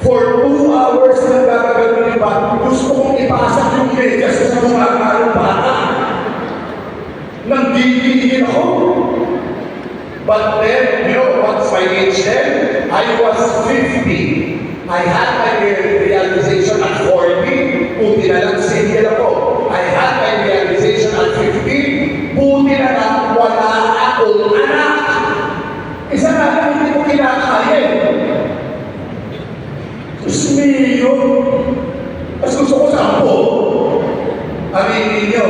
For 2 hours na gagawin pa, gusto kong ipasok yung medyas sa mga karong bata. Nanggigigil ako. But then, you know what's my age then? I was 50. I had my realization at 40. Buti na lang single ako. I had my realization at 50. Buti na lang wala akong anak. Isa na lang hindi ko kinakain. Diyos niyo. Mas gusto ko 10. Aminin niyo.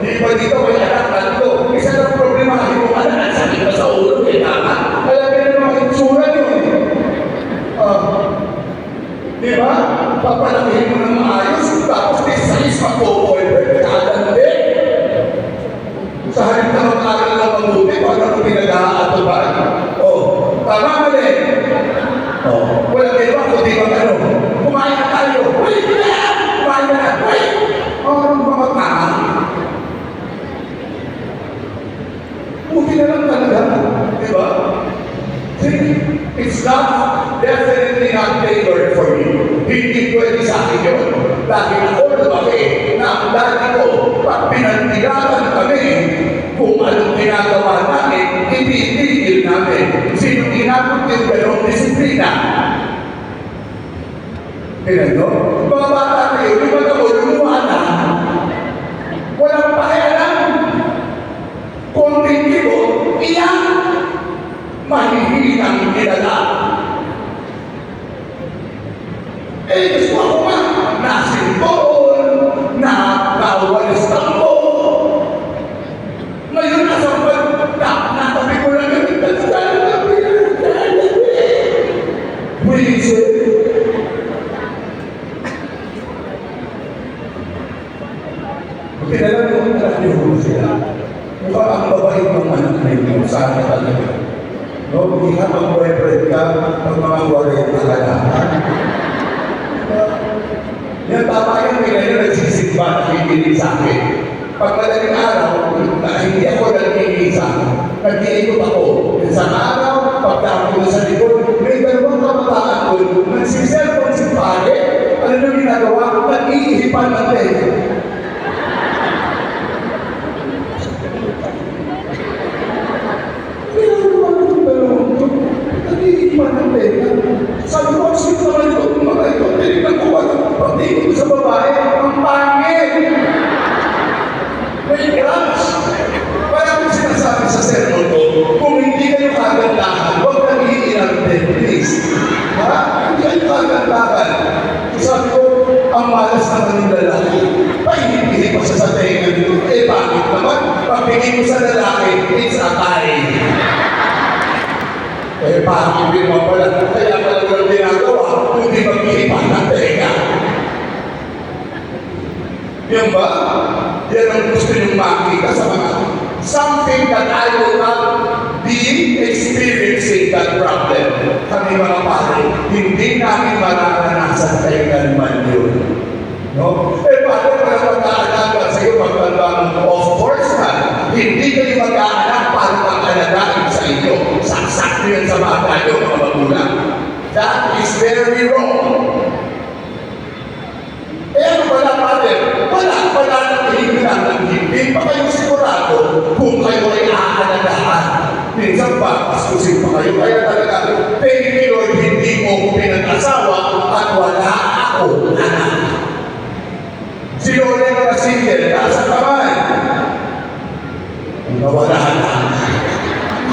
Di ba dito may anak 3? Isa lang problema kasi kung anak sakit pa sa ulo. Tama? Alam ka na naman itsura niyo. Di ba? Papalakihin mo ng maayos. Tapos may size magpo-boyfriend. Kadandi. Sa halip na mag-aral na mabuti, paano ko pinag-aatuban? Tama mali. Wala kayo ba? Kundi ba ano? Kumain na tayo. Wait na! Kumain na! Wait! Anong mga tama? Buti na lang talaga. Di ba? It's not definitely not tailored for you. Hindi pwede sa akin yun. Dahil ako lumaki na ang dati ko, pag pinagtigalan kami, kung anong ginagawa namin, ipitigil namin. Sino ginagawa din ganong disiplina? Tignan nyo? Mga bata kayo, yung mga lumuha na, walang pakialam. Kung hindi mo, iyan, mahihilang kilala. Gusto ako nga, nasintoon, nawalis tambo. Ngayon, nasa natabi ko lang yung Wisit. Kilala mo ang anak niyo sila. Mukha ang babae ng anak niyo, sana talaga. No, hindi ka mag-boyfriend ka pag mga 40 talaga. Yan, tama yan, may ganyan nagsisigba na hindi sa akin. Pag madaling araw, hindi ako nag-iisa. Nag-iikot ako. Isang araw, pagkakot sa likod, may dalawang kabataan ko, nagsiselfon si pare, ano na ginagawa? Nag-iihipan natin. Sabi ko, sino naman ito? Mga ito, tinignan ko ba? Pagtingin ko sa babae, ang pangit! May crush! Kaya kung sinasabi sa sermon ko, kung hindi kayo kagandahan, huwag kang iinarte, please. Ha? Hindi kayo kagandahan. Sabi ko, ang malas naman yung lalaki. Pahinipili pa siya sa tenga dito. Bakit naman? Pagtingin ko sa lalaki, it's a tie. Bakit din mo pala? Kaya pala walang ginagawa, hindi mag-iipan ng tega. Yan ba? Yan ang gusto niyong makita sa mga something that I will not be experiencing that problem. Kami mga pare, hindi namin mararanasan kailanman yun. No? Bakit pala mag-aalaga sa'yo magtanda mo? Of course na, hindi kayo mag-aalaga para mag-alagain sa inyo. Saksak yun sa bata nyo, mga magulang. That is very wrong. Ano pala, Father? Wala nang hihilang ng hindi pa kayo sigurado kung kayo ay aalagaan. Minsan pa, pasusin pa kayo. Kaya talaga, thank you Lord, hindi mo ko pinag-asawa at wala ako anak. Si Lord ay mga single, nasa kamay. Nawala na.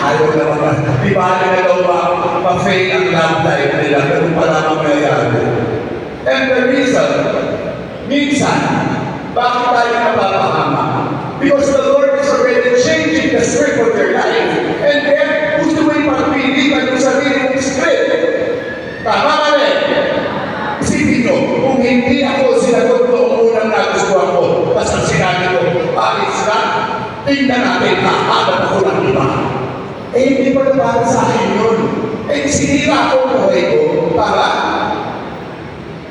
Ayaw na mga, di ba na daw ba, pa-fail ang love life nila, pero pala mamayayari. And the reason, minsan, bakit tayo napapahama? Because the Lord is already changing the script of their life. And then, gusto mo yung pagpili ka yung sarili mong script. Tama ka rin. Isipin nyo, kung hindi ako sinagot noong unang nagustuhan ko, tapos ang sinabi ko, alis na, tingnan natin, hahanap ako ng iba. Hindi pa naman sa akin yun. Sinira ko ang buhay ko, para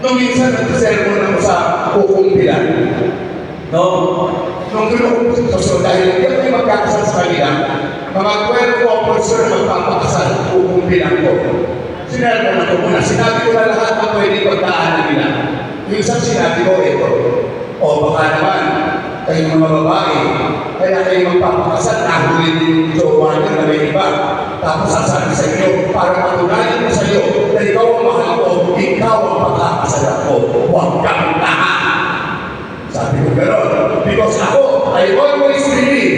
nung minsan nagsasermon ako sa kukumpilan. No? Nung kinukumpos ko, dahil hindi ako magkakasal sa kanila, mga 12 couples na magpapakasal, kukumpilan ko. Sinermon ako muna. Sinabi ko na lahat na pwede mga babae. Kaya kayo magpapakasal, nahuli din yung jowa niyo na may iba. Tapos sasabi sa inyo, para patunayan mo sa iyo na ikaw ang mahal ko, ikaw ang pagkakasal ko. Huwag kang taha. Sabi ko gano'n. Because ako, I always believe,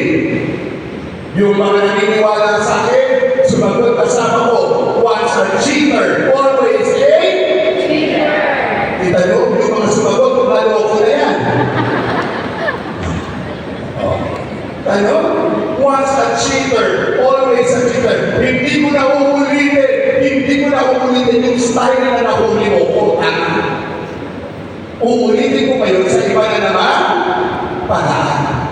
yung mga naniniwala sa akin, sumagot kasama ko, once a cheater, always a cheater. Kita nyo, yung mga sumagot, maloko na yan. Ano? Once a cheater, always a cheater. Hindi ko na uulitin yung style na nahuli mo. Uulitin ko kayo sa iba na naman, paraan.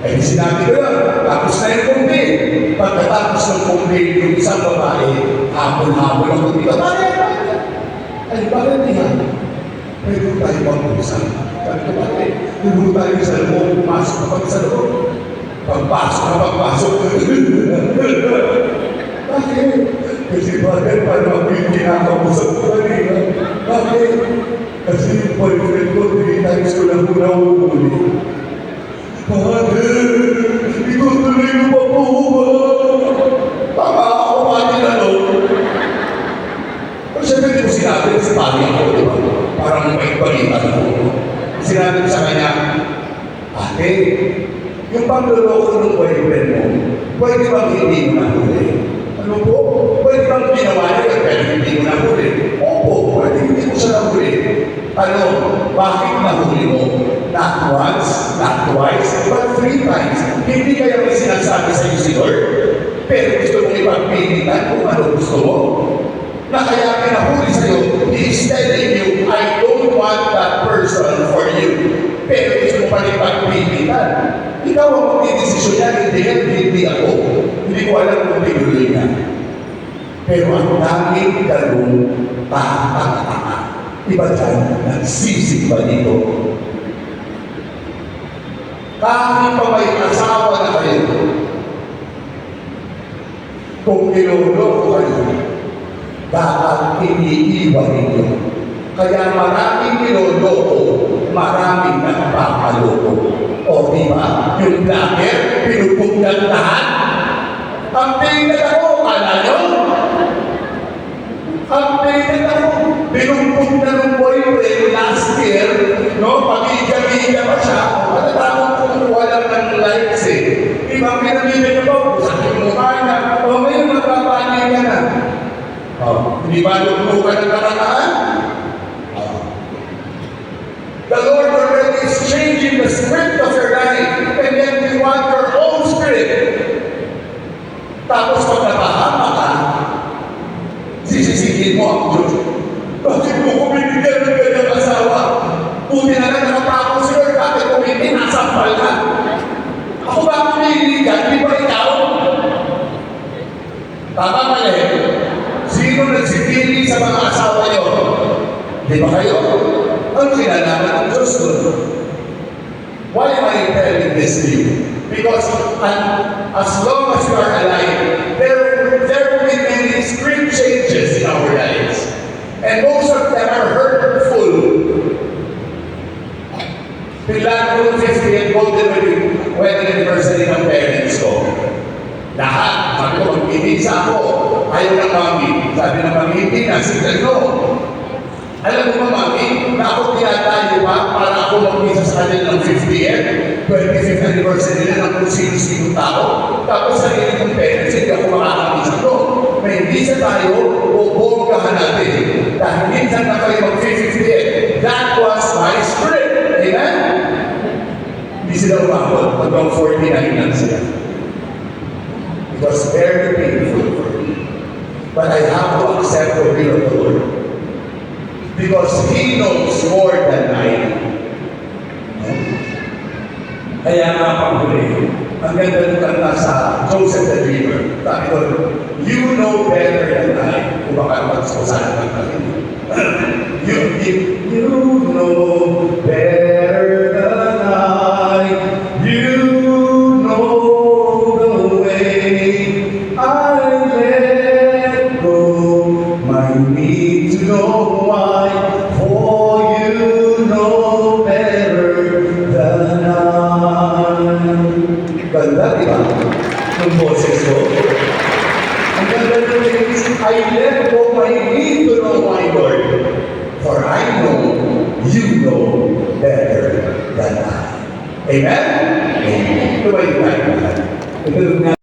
Eh, sinabi ko yun, tapos na yung kumbin. Pagkatapos ng kumbin, yung isang babae, hapon-hapon ako dito. Ay, bakit niya? Pwede tayo mag-usap. Sabi ko, bakit? Tulog tayo sa loob, pumasok ka pag sa loob. Pagpasok. Bakit? Kasi bakit parang yung kinakausap ko kanina? Bakit? Kasi yung boyfriend ko, 3 times ko lang muna uulit. Bakit? Ikaw tuloy mo pa po ba? Tama ako, bakit ano? Pero siyempre hindi ko sinabi, si Pali ako, di ba? Parang may balita na po. Sinabi ko sa kanya, ate, yung pagluloko ng boyfriend mo, pwede bang hindi mo nahuli? Ano po? Pwede bang ginawa niya, pero hindi mo nahuli? Opo, pwede hindi mo siya nahuli. Ano, bakit nahuli mo? Not once, not twice, but 3 times. Hindi kaya may sinasabi sa iyo si Lord? Pero gusto mong ipagpilitan kung ano gusto mo? Na kaya pinahuli sa iyo, He is telling you, I don't want that person for you. Pero gusto mo pa rin ipagpilitan. Ikaw ang magdidesisyon yan, hindi ako. Hindi ko alam kung piguloy na. Pero ang daming galong tanga-tanga. Iba dyan, nagsisigba dito. Kahit pa may asawa na kayo, kung niloloko kayo, dapat iniiwan ninyo. Kaya maraming niloloko, maraming nagpapaloko. O diba, yung vlogger, pinupugnan lahat. Ang tingnan ako, kala nyo? Ang tingnan ako, pinupugnan ng boyfriend last year, no? Pag-iga-iga pa siya, matatapos kung walang ng likes eh. Ibang pinamili niya po, sa aking mukha niya, o ngayon magpapaniya ka na. Hindi ba lumukan ng katataan? The Lord already is changing the script of your life, and then you want your own script. Tapos pag napahama ka, sisisihin mo ang Diyos. Bakit mo ko binigyan ng ganyang asawa? Buti na lang nakapako si Lord, bakit kung hindi nasampal ka? Ako ba ang piniligan? Di ba ikaw? Tama mali. Sino nagsipili sa mga asawa niyo? Di ba kayo? Ano kinalaman ng Diyos doon? Why am I telling this to you? Because as long as you are alive, there will be many script changes in our lives. And most of them are hurtful. Biglaan ko yung 50th golden wedding anniversary ng parents ko. Lahat, sabi ko, mag-ibig ako. Ayaw ng mami. Sabi ng mami, hindi na, sige, no. Alam mo ba, mami, na ako tinatayo pa para ako mag-isa sa kanila ng 50th, 25th anniversary nila ng kung sino-sino tao. Tapos sarili kong parents, hindi ako makakabisa doon. May visa tayo, bubonggahan natin. Dahil minsan na kayo mag-50th. That was my script. Amen? Hindi sila umabot. Hanggang 49 lang sila. It was very painful for me. But I have to accept the will of the Lord. Because He knows more than I do. Kaya nga panghuli, ang ganda ng kanta sa Joseph the Dreamer. Sabi ko, you know better than I. Kung baka magsasalan ng kanta. You know better than I. You know the way I let go. My need to know why. For you know better than I. ng boses ko. Ang ganda ng lyrics, I let go my need to know my Lord, for I know you know better than I. Amen? Amen. Ito ba yung tayo? Ito